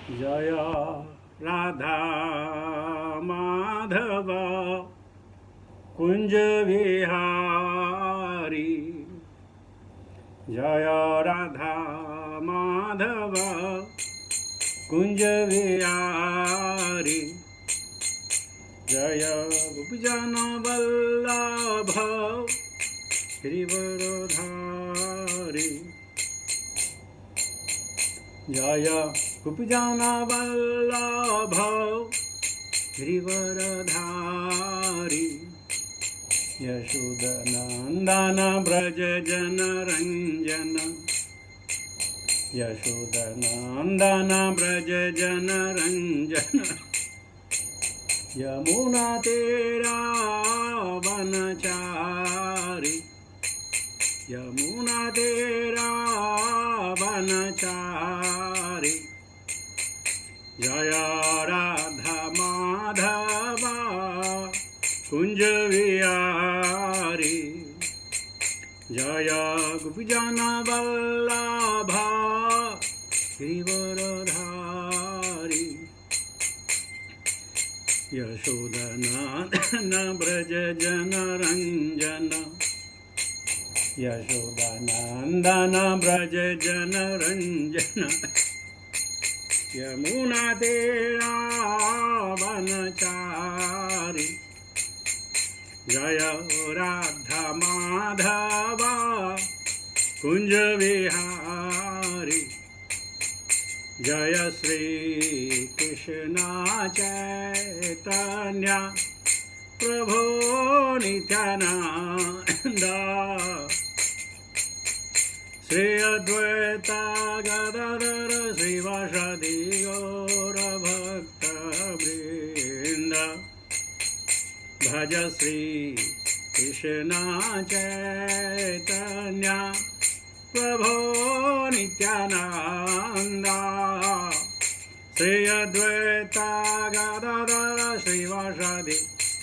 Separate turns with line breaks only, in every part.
जय राधा माधव कुंज विहारी। जय राधा माधव कुंज विहारी। जय गोपीजन वल्लभ गिरिवरधारी। जय गोपीजन वल्लभ गिरिवरधारी। यशोदनंदन ब्रज जन रंजन। यशोदनंदन ब्रज जन रंजन। यमुना तेरा वनचारी। यमुना तेरा वनचारी। जय राधा माधवा कुंज विहारी। जय गोपीजन वल्लभ गिरिवरधारी। यशोदनंदन ब्रज जन रंजन। यशोदनंदन ब्रज जन रंजन। यमुना तेरा वनचारी। जय राधा माधवा कुंज विहारी। जय श्री कृष्ण चैतन्य प्रभो नित्यानंद। श्री अद्वैत गदाधर श्रीवासादि गौर भक्तवृंद। भज श्री कृष्ण चैतन्य प्रभो नित्यानंद। श्री अद्वैत गदाधर श्रीवासादि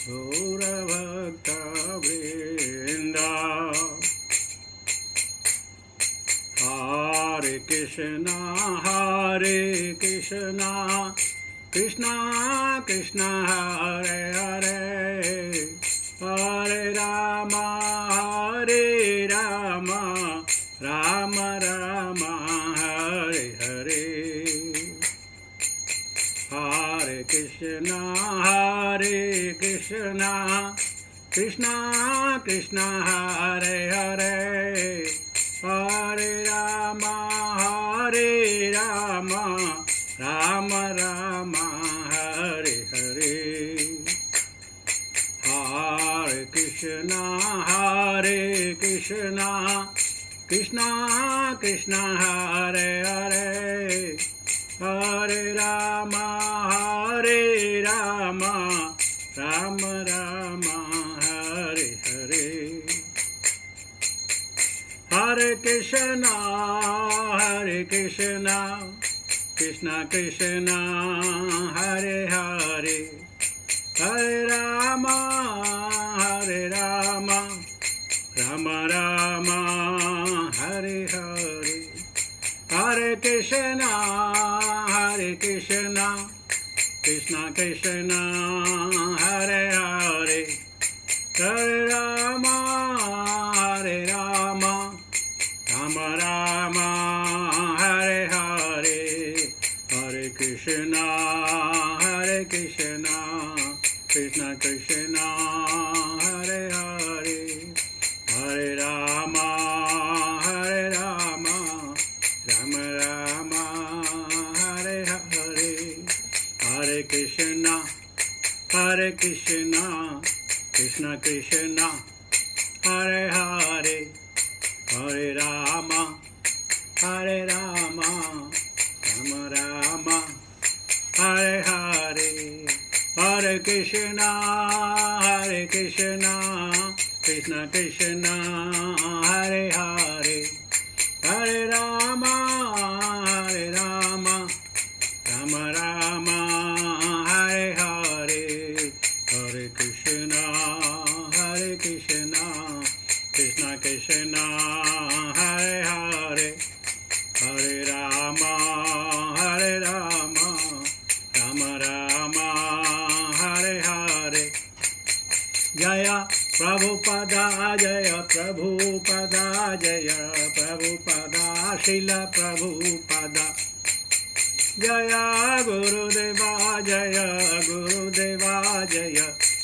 गौर भक्तवृंद। हरे कृष्ण कृष्ण कृष्ण हरे हरे। हरे राम राम राम हरे हरे। हरे कृष्ण कृष्ण कृष्ण हरे हरे। हरे राम राम राम हरे हरे। हरे कृष्ण कृष्ण कृष्ण हरे हरे। हरे राम राम राम हरे हरे। हरे कृष्ण कृष्ण कृष्ण हरे हरे। हरे राम राम राम हरे हरे। हरे कृष्ण कृष्ण कृष्ण हरे हरे। हरे राम राम राम हरे हरे। हरे कृष्ण कृष्ण कृष्ण हरे हरे। हरे राम राम राम हरे हरे। हरे कृष्ण कृष्ण कृष्ण हरे हरे। हरे राम राम राम हरे हरे। हरे कृष्ण कृष्ण कृष्ण हरे हरे। हरे राम राम राम हरे हरे। हरे कृष्ण कृष्ण कृष्ण हरे हरे। हरे राम जय प्रभुपदा जय प्रभुपदा जय प्रभुपदा श्रील प्रभुपदा जय गुरुदेवा जय गुरुदेवा जय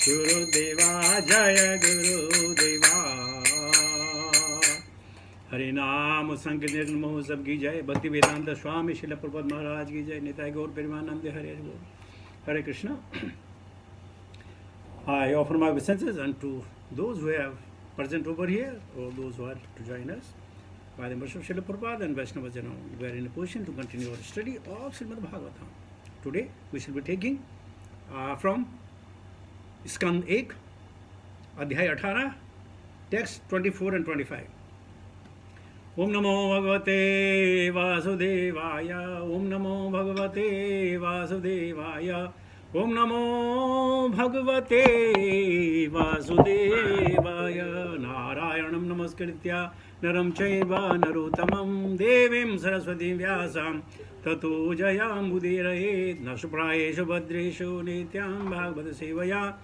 गुरुदेवा जय गुरुदेवा। हरे नाम संकीर्तन महोत्सव की जय। भक्ति वेदांत स्वामी श्रील प्रभुपाद महाराज की जय। निताय गौर प्रेमानंद हरे बोल। हरे Krishna. I offer my obeisances unto those who have present over here or those who are to join us by the mercy of Srila Prabhupada and Vaishnava Jana. We are in a position to continue our study of Srimad Bhagavatam. Today we shall be taking from Skand 1, Adhyay 18, text 24 and 25. Om Namo Bhagavate Vasudevaya. Om Namo Bhagavate Vasudevaya. Om Namo Bhagavate Vasudevaya. Narayanam Namaskritya Naram Chaiva Narottamam Devim Saraswati Vyasam Tato Jayam Udirayet Nashprayeshu Bhadreshu Nityam Bhagavata Sevaya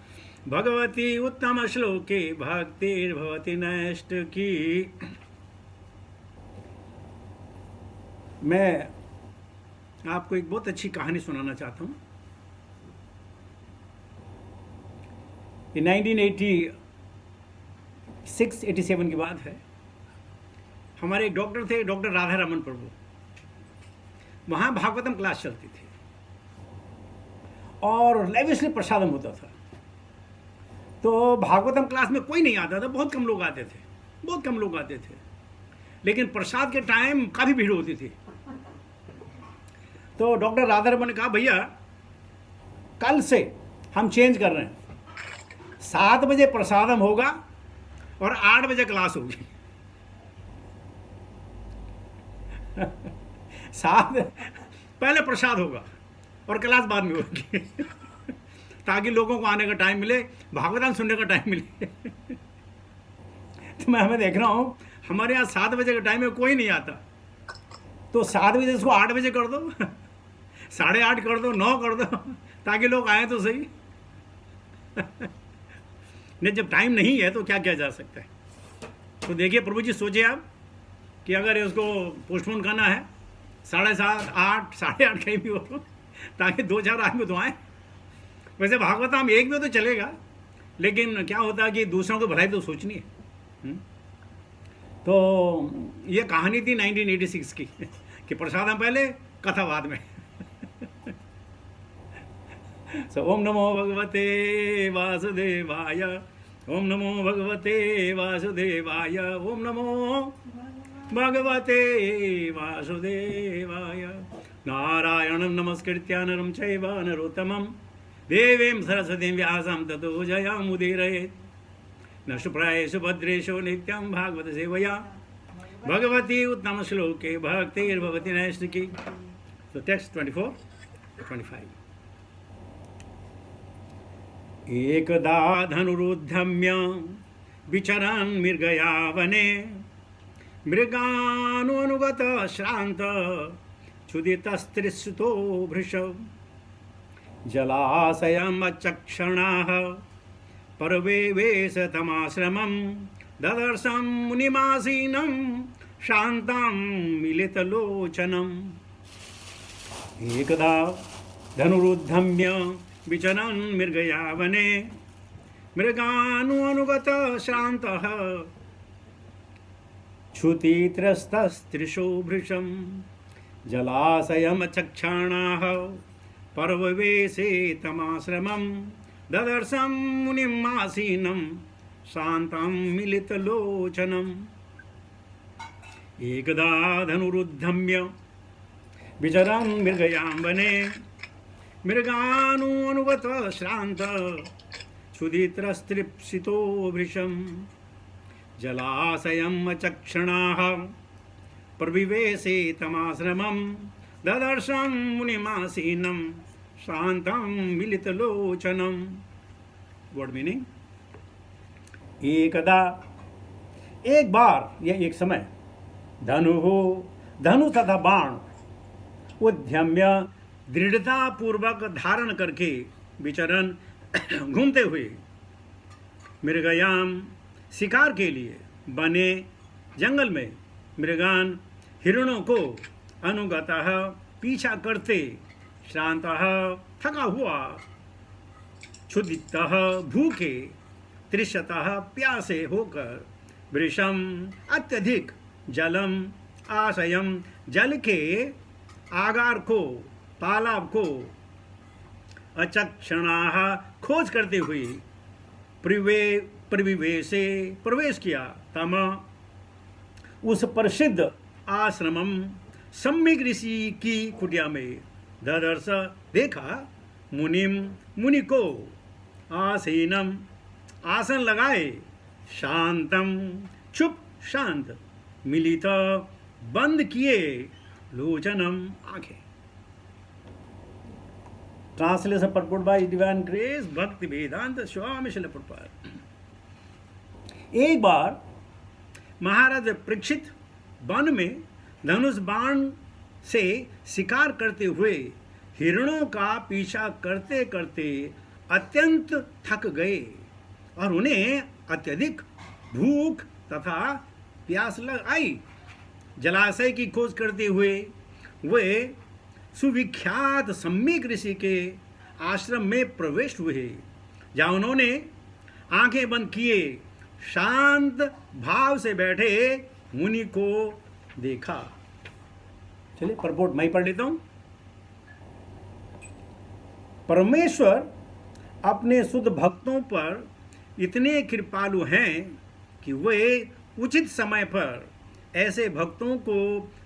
Bhagavati Uttama Shloke Bhaktir Bhavati Naishtaki। मैं आपको एक बहुत अच्छी कहानी सुनाना चाहता हूँ। ये 1986-87 की बात है। हमारे एक डॉक्टर थे, डॉक्टर राधा रमन प्रभु। वहाँ भागवतम क्लास चलती थी और लेविशली प्रसादम होता था। तो भागवतम क्लास में कोई नहीं आता था, बहुत कम लोग आते थे, बहुत कम लोग आते थे। लेकिन प्रसाद के टाइम काफ़ी भीड़ होती थी। तो डॉक्टर राधा रमन ने कहा, भैया कल से हम चेंज कर रहे हैं, 7 बजे प्रसादम होगा और 8 बजे क्लास होगी। 7 पहले प्रसाद होगा और क्लास बाद में होगी ताकि लोगों को आने का टाइम मिले, भागवतम सुनने का टाइम मिले। तो मैं देख रहा हूँ हमारे यहाँ 7 बजे का टाइम में कोई नहीं आता। तो 7 बजे इसको 8 बजे कर दो, 8:30 कर दो, 9 कर दो, ताकि लोग आए तो सही। नहीं, जब टाइम नहीं है तो क्या किया जा सकता है। तो देखिए प्रभु जी, सोचिए आप कि अगर इसको पोस्टपोन करना है 7:30, 8, 8:30 कहीं भी हो, ताकि 2-4 आदमी तो आए। वैसे भागवतम एक में तो चलेगा, लेकिन क्या होता है कि दूसरों को भलाई तो सोचनी है। तो ये कहानी थी 1986 की कि प्रसादम पहले, कथा बाद में। ओम नमो भगवते वासुदेवाय। ओम नमो भगवते वासुदेवाय। ओम नमो भगवते वासुदेवाय। नारायणं नमस्कृत्य नरं चैव नरोत्तमं देवीं सरस्वतीं व्यासं ततो जयमुदीरयेत्। नष्टप्रायेषु भद्रेषु नित्यं भागवत सेवया भगवती उत्तम श्लोके भक्तिर्भवति नैष्ठिकी। So text 24-25। एकदा धनुरुद्धम्य विचरन् मृगया वने मृगानुगत श्रान्त क्षुदितस्त्रिसुतो भृशौ जलाशयम् अचक्षणाः परवेवेश तमाश्रमं ददर्शं मुनिमासीनं शान्तं मिलितलोचनम्। एकदा धनुरुद्धम्य विचरन् मृगया वने मृगानुगत श्रान्तः क्षुतित्रस्तस्त्रिशो भृशं जलाशयमचक्षाणाः पर्ववेशे तमाश्रमं ददर्शं मुनिम् आसीनं शान्तं मिलितलोचनम्। एकदा धनुरुद्धम्य विचरन् मृगयां वने मृगानुगत श्रान्त क्षुदित्रस्त्रिप्सितो भृशं जलाशयम् अचक्षणाः प्रविवेशे तमाश्रमं ददर्शं मुनिमासीनं शान्तं मिलितलोचनम्। वर्ड मीनिंग, एकदा एक बार या एक समय, धनु तथा बाण उद्यम्य दृढ़ता पूर्वक धारण करके विचरण घूमते हुए मृगयाम शिकार के लिए बने जंगल में मृगान हिरणों को अनुगतः पीछा करते श्रांतः थका हुआ क्षुधितः भूखे तृषतः प्यासे होकर वृषम अत्यधिक जलम आशयम जल के आगार को तालाब को अचक्षणाः खोज करते हुए प्रविवेशे प्रवेश किया तम उस प्रसिद्ध आश्रमम सम्यक ऋषि की कुटिया में ददर्श देखा मुनि को आसीनम आसन लगाए शांतम चुप शांत मिलित बंद किए लोचनम आंखें। ट्रांसलेशन परपुट बाय डिवाइन ग्रेस भक्ति वेदांत स्वामी श्रील प्रभुपाद। एक बार महाराज परीक्षित वन में धनुष बाण से शिकार करते हुए हिरणों का पीछा करते करते अत्यंत थक गए और उन्हें अत्यधिक भूख तथा प्यास लग आई। जलाशय की खोज करते हुए वे सुविख्यात सम्यक ऋषि के आश्रम में प्रवेश हुए, जहाँ उन्होंने आंखें बंद किए शांत भाव से बैठे मुनि को देखा। चलिए परपोर्ट मैं पढ़ लेता हूँ। परमेश्वर अपने शुद्ध भक्तों पर इतने कृपालु हैं कि वे उचित समय पर ऐसे भक्तों को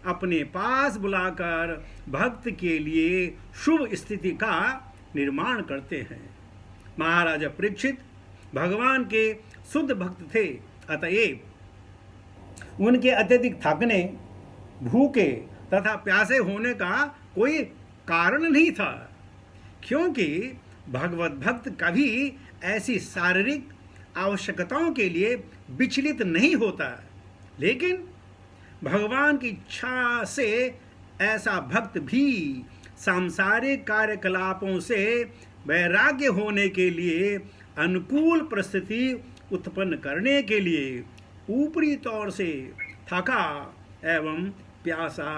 अपने पास बुलाकर भक्त के लिए शुभ स्थिति का निर्माण करते हैं। महाराजा परीक्षित भगवान के शुद्ध भक्त थे, अतएव उनके अत्यधिक थकने, भूखे तथा प्यासे होने का कोई कारण नहीं था, क्योंकि भगवत भक्त कभी ऐसी शारीरिक आवश्यकताओं के लिए विचलित नहीं होता। लेकिन भगवान की इच्छा से ऐसा भक्त भी सांसारिक कार्यकलापों से वैराग्य होने के लिए अनुकूल परिस्थिति उत्पन्न करने के लिए ऊपरी तौर से थका एवं प्यासा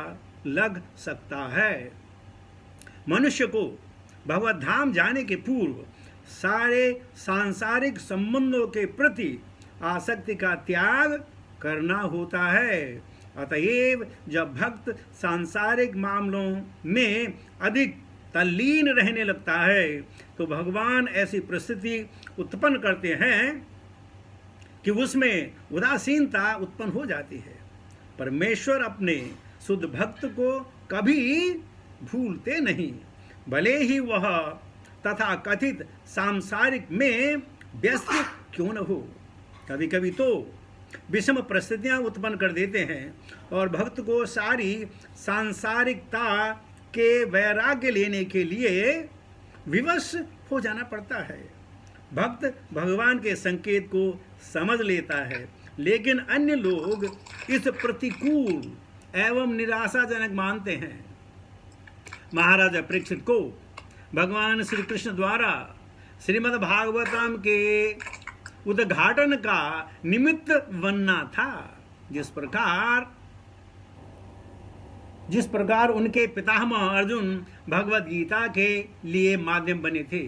लग सकता है। मनुष्य को भगवत धाम जाने के पूर्व सारे सांसारिक संबंधों के प्रति आसक्ति का त्याग करना होता है। अतएव जब भक्त सांसारिक मामलों में अधिक तल्लीन रहने लगता है तो भगवान ऐसी परिस्थिति उत्पन्न करते हैं कि उसमें उदासीनता उत्पन्न हो जाती है। परमेश्वर अपने शुद्ध भक्त को कभी भूलते नहीं, भले ही वह तथा कथित सांसारिक में व्यस्त क्यों न हो। कभी कभी तो विषम परिस्थितियां उत्पन्न कर देते हैं और भक्त को सारी सांसारिकता के वैराग्य लेने के लिए विवश हो जाना पड़ता है। भक्त भगवान के संकेत को समझ लेता है, लेकिन अन्य लोग इस प्रतिकूल एवं निराशाजनक मानते हैं। महाराजा परीक्षित को भगवान श्री कृष्ण द्वारा श्रीमद् भागवतम के उद्घाटन का निमित्त बनना था, जिस प्रकार उनके पितामह अर्जुन भगवद गीता के लिए माध्यम बने थे।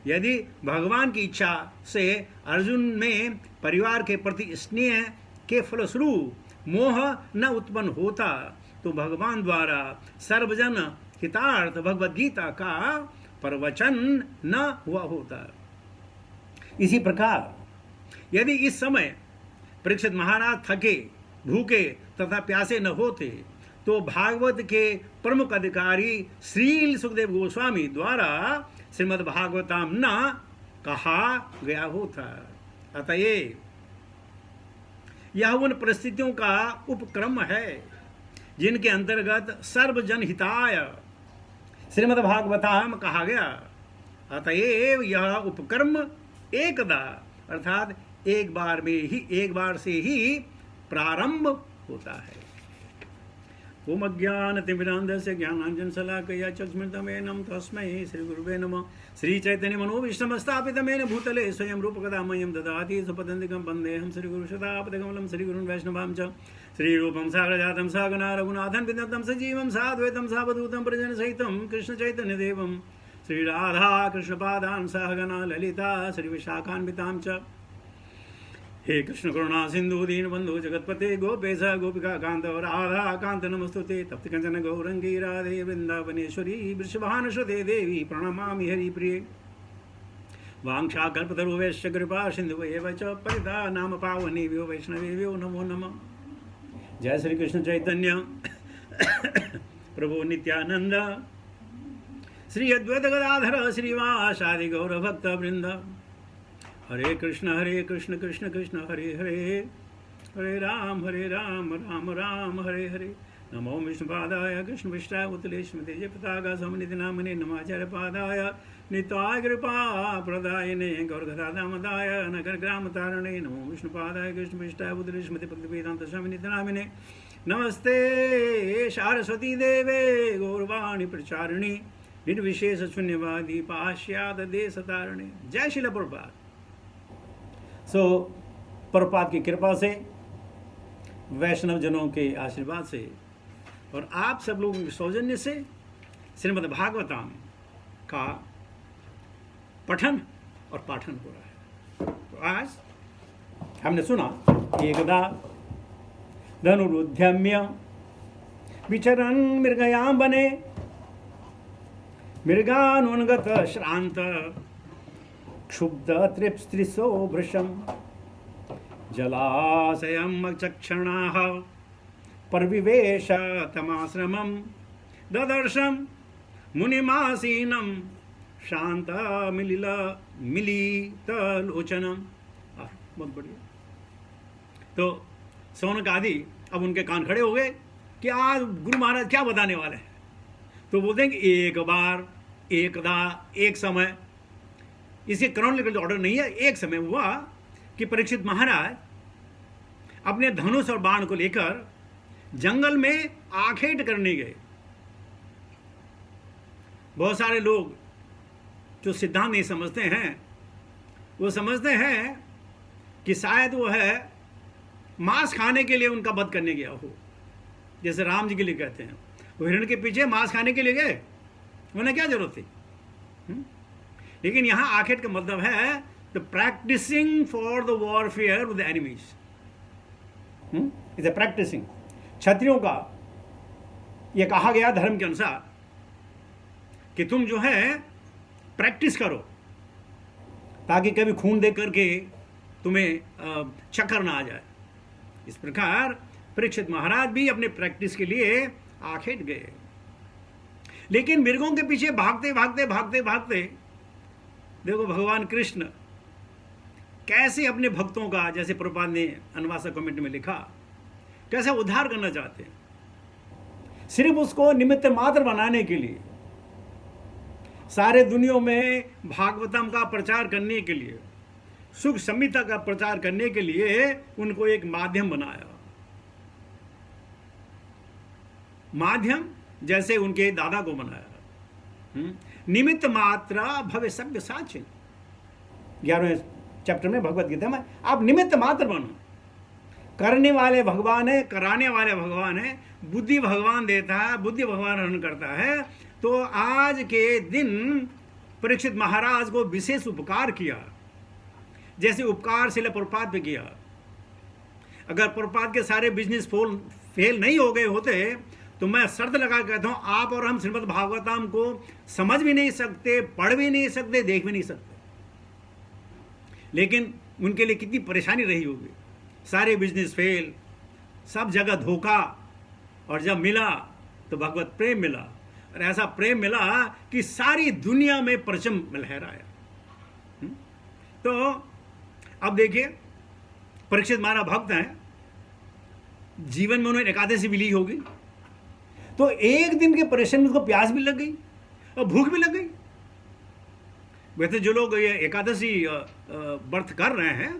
यदि भगवान की इच्छा से अर्जुन में परिवार के प्रति स्नेह के फलस्वरूप मोह न उत्पन्न होता तो भगवान द्वारा सर्वजन हितार्थ भगवद गीता का प्रवचन न हुआ होता। इसी प्रकार यदि इस समय परीक्षित महाराज थके, भूखे तथा प्यासे न होते तो भागवत के प्रमुख अधिकारी श्रील सुखदेव गोस्वामी द्वारा श्रीमद् भागवतम न कहा गया होता। अतएव यह उन परिस्थितियों का उपक्रम है जिनके अंतर्गत सर्वजन हिताय श्रीमद् भागवतम कहा गया। अतएव यह उपक्रम एकदा अर्थात एक बार से ही प्रारंभ होता है। ओम अज्ञानतिमिरान्धस्य ज्ञानाञ्जनशलाकया चक्षुरुन्मिलितं तस्मै श्रीगुरुवे नमः। श्रीचैतन्य मनोभीष्टं स्थापितमेन भूतले स्वयं रूपकदा मह्यं ददाति स्वपदन्तिकं वन्देऽहं श्रीगुरुशतापदकमलं श्रीगुरुन् वैष्णवां च श्रीरूपं साग्रजातं सागना रघुनाथं विदग्धं सजीवं साद्वैतं सावधूतं प्रजनसहितं कृष्णचैतन्यदेवं श्रीराधा कृष्णपादान् सहगना ललिता श्रीविशाखान्वितां च। हे कृष्ण करुणा सिंधु दीनबंधु जगतपते गोपेश गोपिका कांत राधा कांत नमस्तुते तप्त कंचन गौरंगी राधे वृंदावनेश्वरी वृषभानुसुते देवी प्रणमामि हरिप्रिये। वाञ्छाकल्पतरुभ्यश्च कृपा सिन्धुभ्येव च पतिता नाम पावनेभ्यो वैष्णवेभ्यो नमो नमः। जय श्री कृष्ण चैतन्य प्रभु नित्यानंद श्री अद्वैत गदाधर श्रीवासादि गौर भक्त वृंद। हरे कृष्ण कृष्ण कृष्ण हरे हरे हरे राम राम राम हरे हरे। नमो विष्णुपादाय कृष्ण विष्टाय उत्तलेश्वते जय पताका समनिधि नामने नमाचार्य पादाय निताय कृपा प्रदायने गौरगदादामदाय नगर ग्राम तारणे। नमो विष्णुपादाय कृष्ण विष्टाय उत्तलेश्वते भक्ति वेदांत समनिधि नामने नमस्ते सरस्वती देवे गौरवाणी प्रचारिणी निर्विशेष शून्यवादी पाश्चात्य देश तारणे। जय श्रील प्रभुपाद। प्रभुपाद की कृपा से, वैष्णव जनों के आशीर्वाद से और आप सब लोगों के सौजन्य से श्रीमद् भागवतम का पठन और पाठन हो रहा है। तो आज हमने सुना एकदा धनुरुद्यम्य विचरन् मृगयां वने मृगानुगत श्रांत क्षुब्ध तृप्स्त्रिशो भृशं जलाशयं चक्षणाः परिवेश तमाश्रमं ददर्शं मुनिमासीनं शांत मिलितलोचनम। बहुत बढ़िया। तो सौनक आदि अब उनके कान खड़े हो गए कि आज गुरु महाराज क्या बताने वाले हैं। तो बोलते हैं कि एक बार एकदा एक समय, इसके क्रॉनिकल ऑर्डर नहीं है। एक समय हुआ कि परीक्षित महाराज अपने धनुष और बाण को लेकर जंगल में आखेट करने गए। बहुत सारे लोग जो सिद्धांत नहीं समझते हैं वो समझते हैं कि शायद वो है मांस खाने के लिए उनका वध करने गया हो, जैसे राम जी के लिए कहते हैं वो हिरण के पीछे मांस खाने के लिए गए, उन्हें क्या जरूरत थी। लेकिन यहां आखेट का मतलब है the practising for the warfare with the enemies. Is a practising. क्षत्रियों का यह कहा गया धर्म के अनुसार कि तुम जो है प्रैक्टिस करो ताकि कभी खून दे करके तुम्हें चक्कर ना आ जाए। इस प्रकार परीक्षित महाराज भी अपने प्रैक्टिस के लिए आखेट गए। लेकिन मृगों के पीछे भागते भागते भागते भागते देखो भगवान कृष्ण कैसे अपने भक्तों का, जैसे प्रभुपाद ने अनुवासक कमेंट में लिखा, कैसे उद्धार करना चाहते हैं। सिर्फ उसको निमित्त मात्र बनाने के लिए, सारे दुनिया में भागवतम का प्रचार करने के लिए, सुख संहिता का प्रचार करने के लिए उनको एक माध्यम बनाया। माध्यम जैसे उनके दादा को बनाया। निमित्त मात्रा भवे सभ्य साचिन, 11वें चैप्टर में भगवत गीता में आप निमित्त मात्र बनो। करने वाले भगवान है, कराने वाले भगवान है, बुद्धि भगवान देता है, बुद्धि भगवान हरण करता है। तो आज के दिन परीक्षित महाराज को विशेष उपकार किया, जैसे उपकार शिला प्रभुपाद पे किया। अगर प्रभुपाद के सारे बिजनेस फेल नहीं हो गए होते तो मैं शर्त लगा कहता हूं आप और हम श्रीमद् भागवतम को समझ भी नहीं सकते, पढ़ भी नहीं सकते, देख भी नहीं सकते। लेकिन उनके लिए कितनी परेशानी रही होगी। सारे बिजनेस फेल, सब जगह धोखा, और जब मिला तो भगवत प्रेम मिला, और ऐसा प्रेम मिला कि सारी दुनिया में परचम लहराया। तो अब देखिए परीक्षित महाराज भक्त हैं, जीवन में उन्हें एकादशी भी ली होगी, तो एक दिन के परेशान में उसको प्यास भी लग गई और भूख भी लग गई। वैसे जो लोग ये एकादशी व्रत कर रहे हैं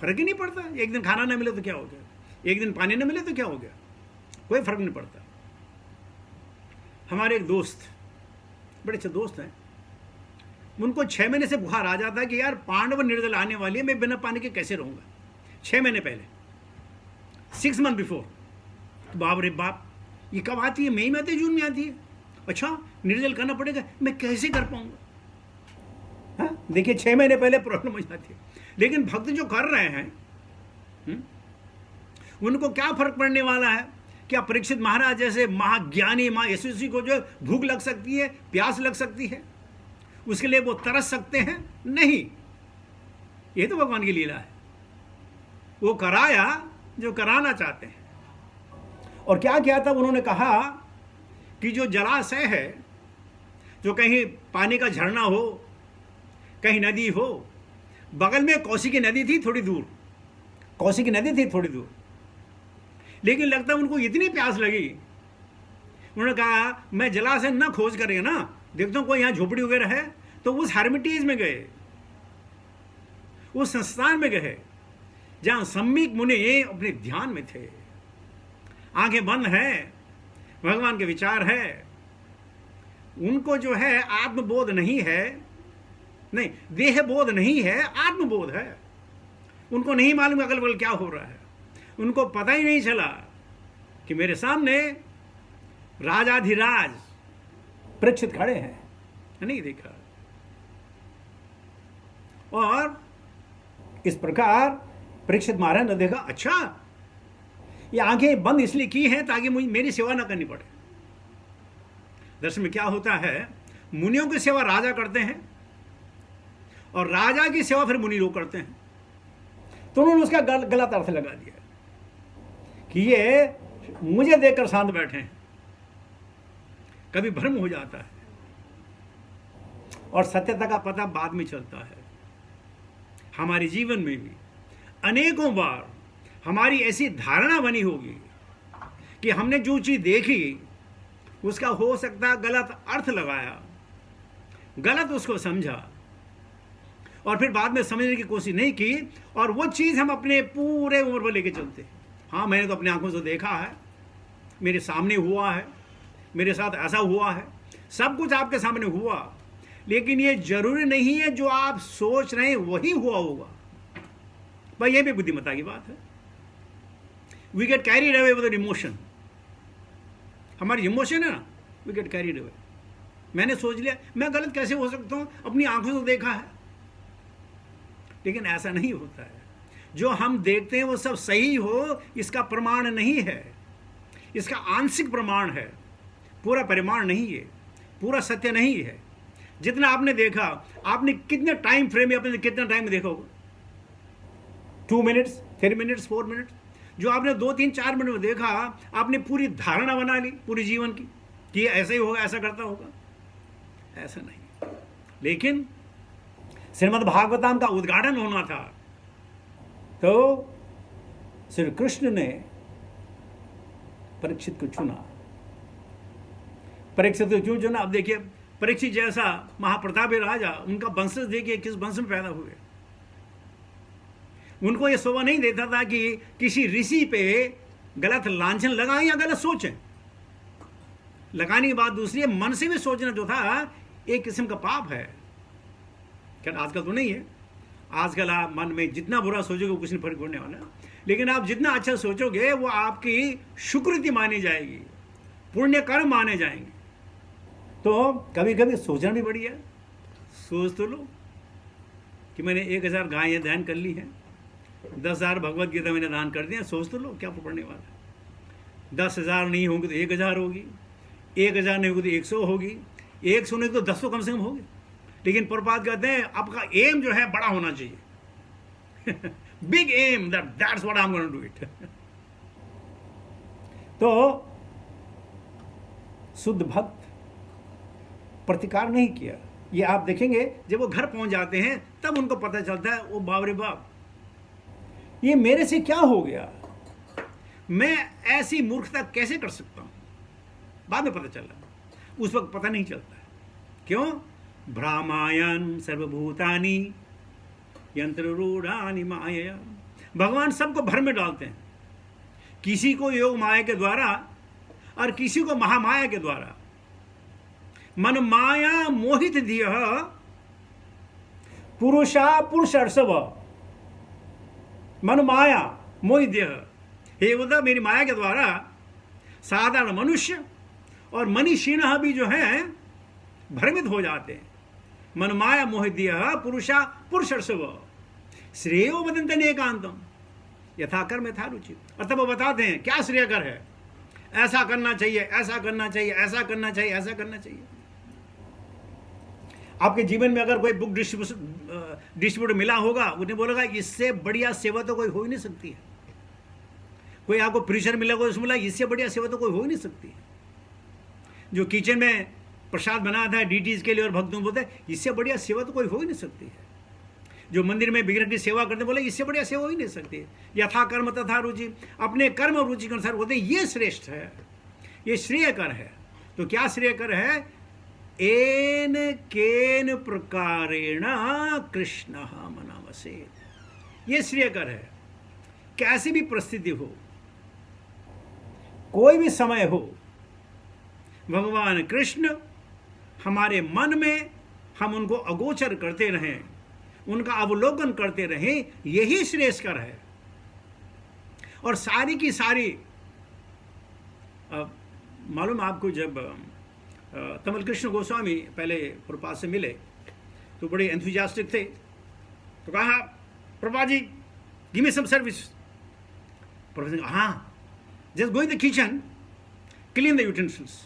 फर्क ही नहीं पड़ता, एक दिन खाना ना मिले तो क्या हो गया, एक दिन पानी ना मिले तो क्या हो गया, कोई फर्क नहीं पड़ता। हमारे एक दोस्त, बड़े अच्छे दोस्त हैं, उनको 6 महीने से बुखार आ जाता है कि यार पांडव निर्जल आने वाली है, मैं बिना पानी के कैसे रहूँगा। 6 महीने पहले, 6 मंथ बिफोर। बाप रे बाप, ये कब आती है? मई में आती है, जून में आती है? अच्छा, निर्जल करना पड़ेगा, मैं कैसे कर पाऊंगा? हाँ, देखिए 6 महीने पहले प्रॉब्लम हो जाती है। लेकिन भक्त जो कर रहे हैं, उनको क्या फर्क पड़ने वाला है? क्या परीक्षित महाराज जैसे महाज्ञानी माँ यशस्वी को जो भूख लग सकती है, प्यास लग सकती है, उसके लिए वो तरस सकते हैं? नहीं, ये तो भगवान की लीला है। वो कराया जो कराना चाहते हैं। और क्या किया था? उन्होंने कहा कि जो जलाशय है, जो कहीं पानी का झरना हो, कहीं नदी हो, बगल में कौशिकी नदी थी थोड़ी दूर, कौशिकी नदी थी थोड़ी दूर, लेकिन लगता उनको इतनी प्यास लगी, उन्होंने कहा मैं जलाशय ना खोज करें ना, देखता हूँ कोई यहाँ झोपड़ी वगैरह है, तो उस हर्मिटेज में गए, उस संस्थान में गए जहाँ सम्यक मुनि अपने ध्यान में थे, आंखें बंद हैं, भगवान के विचार है, उनको जो है आत्मबोध नहीं है, नहीं देह बोध नहीं है, आत्मबोध है। उनको नहीं मालूम अगल बगल क्या हो रहा है, उनको पता ही नहीं चला कि मेरे सामने राजाधिराज परीक्षित खड़े हैं, नहीं देखा। और इस प्रकार परीक्षित महाराज ने देखा, अच्छा ये आंखें बंद इसलिए की हैं ताकि मुझे मेरी सेवा ना करनी पड़े। दर्शन में क्या होता है, मुनियों की सेवा राजा करते हैं और राजा की सेवा फिर मुनि लोग करते हैं। तो उन्होंने उसका गलत अर्थ लगा दिया कि ये मुझे देखकर शांत बैठे हैं। कभी भ्रम हो जाता है और सत्यता का पता बाद में चलता है। हमारे जीवन में भी अनेकों बार हमारी ऐसी धारणा बनी होगी कि हमने जो चीज देखी उसका हो सकता है गलत अर्थ लगाया, गलत उसको समझा और फिर बाद में समझने की कोशिश नहीं की, और वो चीज हम अपने पूरे उम्र पर लेके चलते हैं। हाँ, मैंने तो अपने आंखों से देखा है, मेरे सामने हुआ है, मेरे साथ ऐसा हुआ है, सब कुछ आपके सामने हुआ, लेकिन ये जरूरी नहीं है जो आप सोच रहे हैं वही हुआ होगा। भाई ये भी बुद्धिमत्ता की बात है। We get carried away with emotion. हमारी इमोशन है ना, वी गेट कैरीड अवे। मैंने सोच लिया, मैं गलत कैसे हो सकता हूं, अपनी आंखों से देखा है। लेकिन ऐसा नहीं होता है। जो हम देखते हैं वो सब सही हो इसका प्रमाण नहीं है, इसका आंशिक प्रमाण है, पूरा परिमाण नहीं है, पूरा सत्य नहीं है। जितना आपने देखा, आपने कितने टाइम फ्रेम में, आपने कितना टाइम में देखा होगा? 2 मिनट्स, 3 मिनट्स, 4 मिनट्स। जो आपने 2, 3, 4 मिनट में देखा, आपने पूरी धारणा बना ली पूरी जीवन की कि ऐसा ही होगा, ऐसा करता होगा। ऐसा नहीं। लेकिन श्रीमद् भागवतम का उद्घाटन होना था, तो श्री कृष्ण ने परीक्षित को चुना। परीक्षित को क्यों चुना? अब देखिए, परीक्षित जैसा महाप्रतापी राजा, उनका वंशज देखिए किस वंश में पैदा हुए। उनको यह शोभा नहीं देता था कि किसी ऋषि पे गलत लांछन लगाएं या गलत सोचें। लगाने की बात दूसरी है, मन से भी सोचना जो था एक किस्म का पाप है। क्या आजकल तो नहीं है, आजकल आप मन में जितना बुरा सोचोगे कुछ नहीं फर्क पड़ने वाला, लेकिन आप जितना अच्छा सोचोगे वो आपकी शुक्रति मानी जाएगी, पुण्य कर्म माने जाएंगे। तो कभी कभी सोचना भी बढ़िया। सोच तो लो कि मैंने 1000 गायें दान कर ली हैं, 10,000 भगवत गीता मैंने दान कर दिया। सोच तो लो क्या पड़ने वाला है। 10,000 नहीं होंगे तो 1,000 होगी, 1,000 नहीं होगी तो 100 होगी, 100 नहीं तो 10 तो कम से कम होगी। लेकिन प्रपात कहते हैं आपका एम जो है बड़ा होना चाहिए। Big M, that's what I am going to do it. तो शुद्ध भक्त प्रतिकार नहीं किया। ये आप देखेंगे जब वो घर पहुंच जाते हैं तब उनको पता चलता है, ओ बाप रे बाप, ये मेरे से क्या हो गया, मैं ऐसी मूर्खता कैसे कर सकता हूं। बाद में पता चला, उस वक्त पता नहीं चलता है। क्यों? भ्रामायण सर्वभूतानि यंत्र रूढ़ानि माया। भगवान सबको भ्रम में डालते हैं, किसी को योग माया के द्वारा और किसी को महामाया के द्वारा। मन माया मोहित दिय पुरुषा पुरुषर्षभ। मन माया मोहित दिय, हे उद्धव मेरी माया के द्वारा साधारण मनुष्य और मनीषीण भी जो है भ्रमित हो जाते हैं। मन माया मोहित दिय पुरुषा पुरुषर्षभ श्रेयो वदन्ते नेकांतम यथा कर्म यथा रुचि। और तब वो बताते हैं क्या श्रेयकर है, ऐसा करना चाहिए, ऐसा करना चाहिए, ऐसा करना चाहिए, ऐसा करना चाहिए। आपके जीवन में अगर कोई बुक डिस्ट्रीब्यूटर मिला होगा, उन्हें बोलेगा इससे बढ़िया सेवा तो कोई हो ही नहीं सकती है। कोई आपको प्रीचर मिलेगा, उसमें बोला इससे बढ़िया सेवा तो कोई हो ही नहीं सकती है। जो किचन में प्रसाद बनाया था डीटीज के लिए और भक्तों बोलते हैं इससे बढ़िया सेवा तो कोई हो ही नहीं सकती है। जो मंदिर में विग्रह की सेवा करते बोले इससे बढ़िया सेवा हो ही नहीं सकती है। यथा कर्म तथा रुचि, अपने कर्म और रुचि के अनुसार बोलते ये श्रेष्ठ है, ये श्रेयकर है। तो क्या श्रेयकर है, एन केन प्रकारेण कृष्ण मनावसेत, ये श्रेयकर है। कैसी भी परिस्थिति हो, कोई भी समय हो, भगवान कृष्ण हमारे मन में हम उनको अगोचर करते रहें, उनका अवलोकन करते रहें, यही श्रेष्ठकर है। और सारी की सारी मालूम आपको, जब तमल कृष्ण गोस्वामी पहले प्रभुपाद से मिले तो बड़े एंथुजियास्टिक थे। तो कहा Prabhupada ji give me some service. Prabhupada ji हाँ, just go in the kitchen clean the utensils.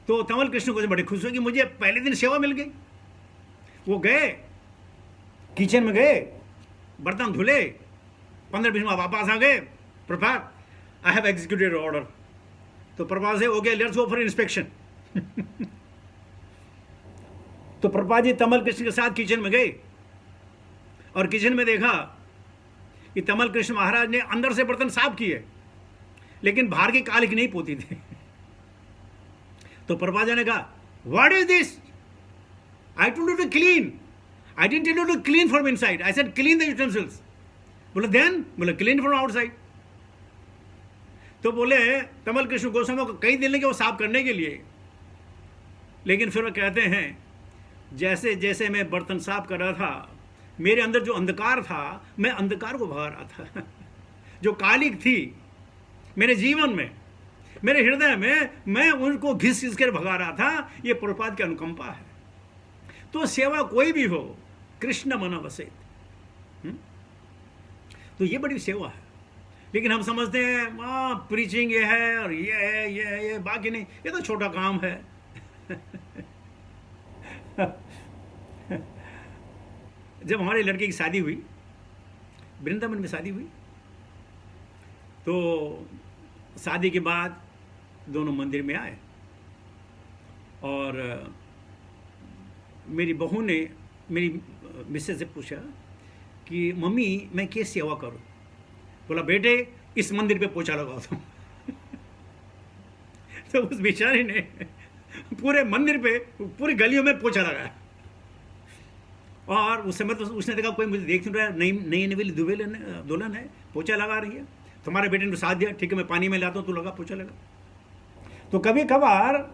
तो तमल कृष्ण को बड़े खुश हो कि मुझे पहले दिन सेवा मिल गई। वो गए किचन में, गए बर्तन धुले, 15-20 मिनट वापस आ गए। प्रभात आई हैव एग्जीक्यूटेड ऑर्डर। तो प्रभात से okay let's go for inspection. तो प्रभात जी तमल कृष्ण के साथ किचन में गए और किचन में देखा कि तमल कृष्ण महाराज ने अंदर से बर्तन साफ किए लेकिन बाहर की कालिक नहीं पोती थी। तो प्रभात जी ने कहा what is this, I told you to clean. I didn't tell you to clean from inside. I said clean the utensils. बोले then, बोले clean from outside. तो बोले तमल कृष्ण गोस्वामी को कई दिन लगे वो साफ करने के लिए, लेकिन फिर वो कहते हैं जैसे जैसे मैं बर्तन साफ कर रहा था, मेरे अंदर जो अंधकार था, मैं अंधकार को भगा रहा था। जो कालिक थी मेरे जीवन में, मेरे हृदय में, मैं उनको घिस घिस कर भगा रहा था। ये प्रभुपाद की अनुकंपा है। तो सेवा कोई भी हो, कृष्ण मन वसेत, तो ये बड़ी सेवा है। लेकिन हम समझते हैं प्रीचिंग ये है और ये है, ये है, ये बाकी नहीं, ये तो छोटा काम है। जब हमारे लड़के की शादी हुई, वृंदावन में शादी हुई, तो शादी के बाद दोनों मंदिर में आए और मेरी बहू ने मेरी मिसेज से पूछा कि मम्मी मैं क्या सेवा करूं। बोला बेटे इस मंदिर पे पोछा लगाओ तुम। तो उस बेचारे ने पूरे मंदिर पे, पूरी गलियों में पोछा लगाया। और उस समय तो उसने देखा कोई मुझे देख नहीं रहा, नई नई दुल्हन है, पोछा लगा रही है। तुम्हारे बेटे ने साथ दिया, ठीक है मैं पानी में लाता हूँ, तू लगा पोछा लगा। तो कभी कभार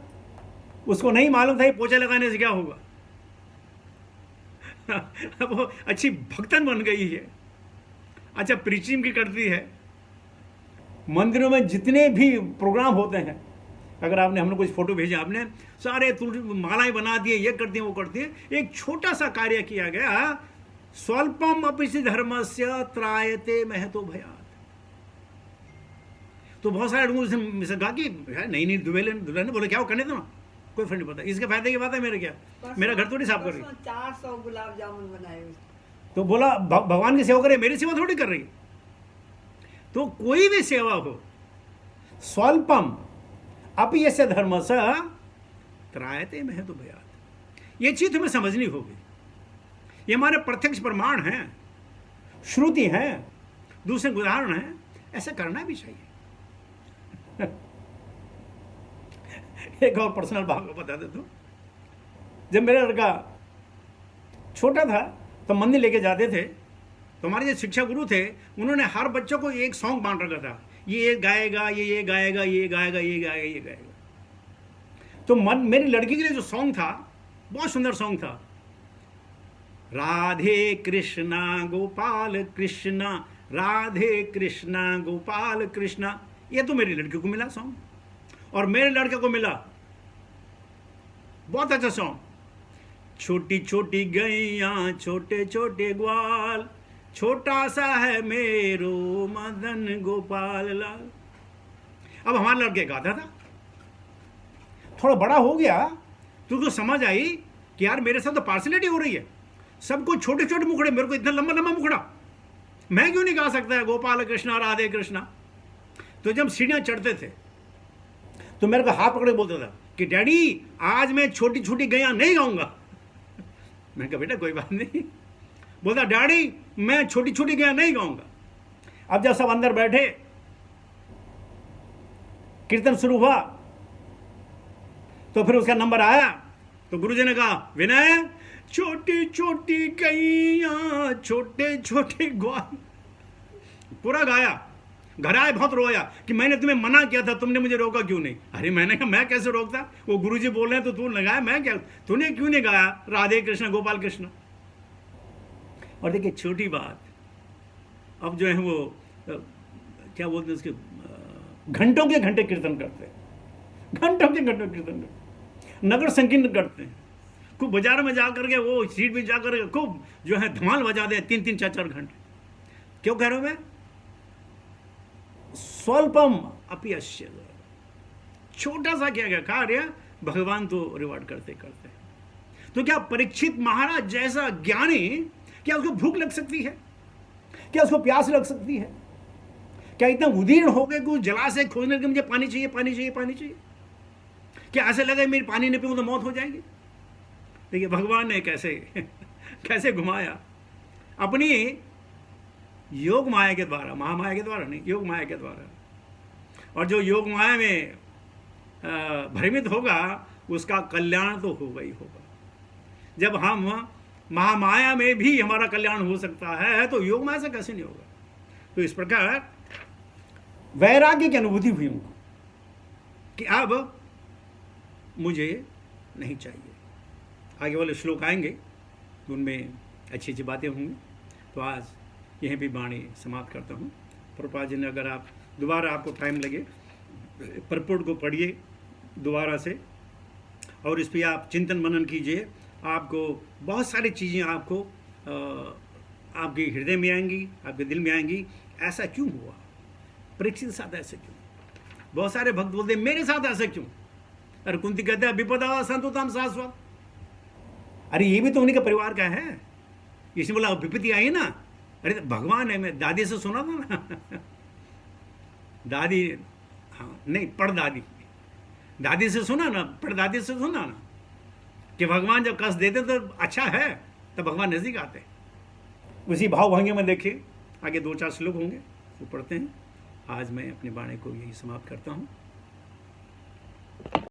उसको नहीं मालूम था ये पोछा लगाने से क्या होगा। वो अच्छी भक्तन बन गई है, अच्छा प्रीचिंग भी करती है। मंदिरों में जितने भी प्रोग्राम होते हैं, अगर आपने, हमने कुछ फोटो भेजे, आपने सारे तुलसी मालाएं बना दिए, ये करती हैं वो करती हैं। एक छोटा सा कार्य किया गया, स्वल्पम अपिसि धर्मस्य त्रायते महतो भयात्। तो बहुत सारे लोगों से कहा कि नहीं दुल्हन बोले क्या वो करने दो ना, कोई फर्क नहीं पड़ता, इसके फायदे की बात है। मेरे क्या, मेरा घर थोड़ी साफ कर रही,
400 गुलाब जामुन बनाए।
तो बोला भगवान की सेवा करे, मेरी सेवा थोड़ी कर रही। तो कोई भी सेवा हो, स्वल्पम अपयस्य धर्मस्य त्रायते महतो भयात्, ये चीज तुम्हें समझनी होगी। ये हमारे प्रत्यक्ष प्रमाण हैं, श्रुति है, दूसरे उदाहरण है, ऐसा करना भी चाहिए। एक और पर्सनल बात बता देता हूं। जब मेरा लड़का छोटा था तो मंदिर लेके जाते थे, तो हमारे जो शिक्षा गुरु थे उन्होंने हर बच्चों को एक सॉन्ग बांट रखा था, ये गाएगा, ये गाएगा, ये गाएगा, ये गाएगा, ये गाएगा। तो मन मेरी लड़की के लिए जो सॉन्ग था, बहुत सुंदर सॉन्ग था, राधे कृष्णा गोपाल कृष्णा, राधे कृष्णा गोपाल कृष्णा, ये तो मेरी लड़की को मिला सॉन्ग, और मेरे लड़के को मिला बहुत अच्छा सॉन्ग, छोटी छोटी गैया छोटे छोटे ग्वाल, छोटा सा है मेरो मदन गोपाल लाल। अब हमारे लड़के गाता था, थोड़ा बड़ा हो गया तो उसको समझ आई कि यार मेरे साथ तो पार्सलिटी हो रही है, सबको छोटे छोटे मुखड़े, मेरे को इतना लंबा लंबा मुखड़ा, मैं क्यों नहीं गा सकता है गोपाल कृष्णा राधे कृष्णा। तो जब सीढ़ियां चढ़ते थे तो मेरे को हाथ पकड़े बोलता था कि डैडी आज मैं छोटी छोटी गैया नहीं गाऊंगा। मैं कहा बेटा कोई बात नहीं। बोलता डैडी मैं छोटी छोटी गैया नहीं गाऊंगा। अब जब सब अंदर बैठे, कीर्तन शुरू हुआ, तो फिर उसका नंबर आया, तो गुरुजी ने कहा विनय छोटी छोटी गैया छोटे छोटे ग्वाल, पूरा गाया। घर आए बहुत रोया कि मैंने तुम्हें मना किया था, तुमने मुझे रोका क्यों नहीं। अरे मैंने कहा मैं कैसे रोकता, वो गुरुजी बोल रहे हैं तो तू लगाया, मैं क्या, तूने क्यों नहीं गाया राधे कृष्ण गोपाल कृष्ण। और देखिए छोटी बात, अब जो है वो क्या बोलते हैं उसके, घंटों के घंटे कीर्तन करते हैं, घंटों के घंटों कीर्तन करते, नगर संकीर्तन करते हैं, खूब बाजार में जा करके वो सीट में जा करके खूब जो है धमाल बजा दे 3-3 4-4 घंटे। क्यों कह रहा हूं मैं, स्वल्पम अपयश्य, छोटा सा किया गया कार्य भगवान तो रिवार्ड करते करते। तो क्या परीक्षित महाराज जैसा ज्ञानी, क्या उसको भूख लग सकती है, क्या उसको प्यास लग सकती है, क्या इतना उदीर्ण हो गए कि उस जलाशय खोजने के मुझे पानी चाहिए पानी चाहिए पानी चाहिए, क्या ऐसे लगे मेरी पानी नहीं पीऊं तो मौत हो जाएगी। देखिए भगवान ने कैसे कैसे घुमाया अपनी योग माया के द्वारा, महामाया के द्वारा नहीं, योग माया के द्वारा। और जो योग माया में भ्रमित होगा उसका कल्याण तो होगा ही होगा। जब हम महामाया में भी हमारा कल्याण हो सकता है तो योग माया से कैसे नहीं होगा। तो इस प्रकार वैराग्य की अनुभूति हुई उनको कि अब मुझे नहीं चाहिए। आगे वाले श्लोक आएंगे उनमें अच्छी अच्छी बातें होंगी। तो आज यहीं भी वाणी समाप्त करता हूँ। प्रभुपाद जी ने, अगर आप दोबारा आपको टाइम लगे परपोर्ट को पढ़िए दोबारा से, और इस पर आप चिंतन मनन कीजिए, आपको बहुत सारी चीज़ें आपको आपके हृदय में आएंगी, आपके दिल में आएंगी। ऐसा क्यों हुआ, परीक्षित के साथ ऐसे क्यों। बहुत सारे भक्त बोलते मेरे साथ ऐसा क्यों। अरे कुंती कहते हैं विपदा संतुतम शाश्वत, अरे ये भी तो उन्हीं का परिवार का है। इसने बोला विपत्ति आई ना, अरे भगवान है, मैं दादी से सुना था ना दादी, हाँ नहीं पड़दादी, दादी से सुना ना, पड़दादी से सुना ना कि भगवान जब कष्ट देते तो अच्छा है, तब भगवान नजदीक आते हैं। उसी भाव भंगी में देखिए आगे 2-4 श्लोक होंगे वो पढ़ते हैं। आज मैं अपनी वाणी को यही समाप्त करता हूँ।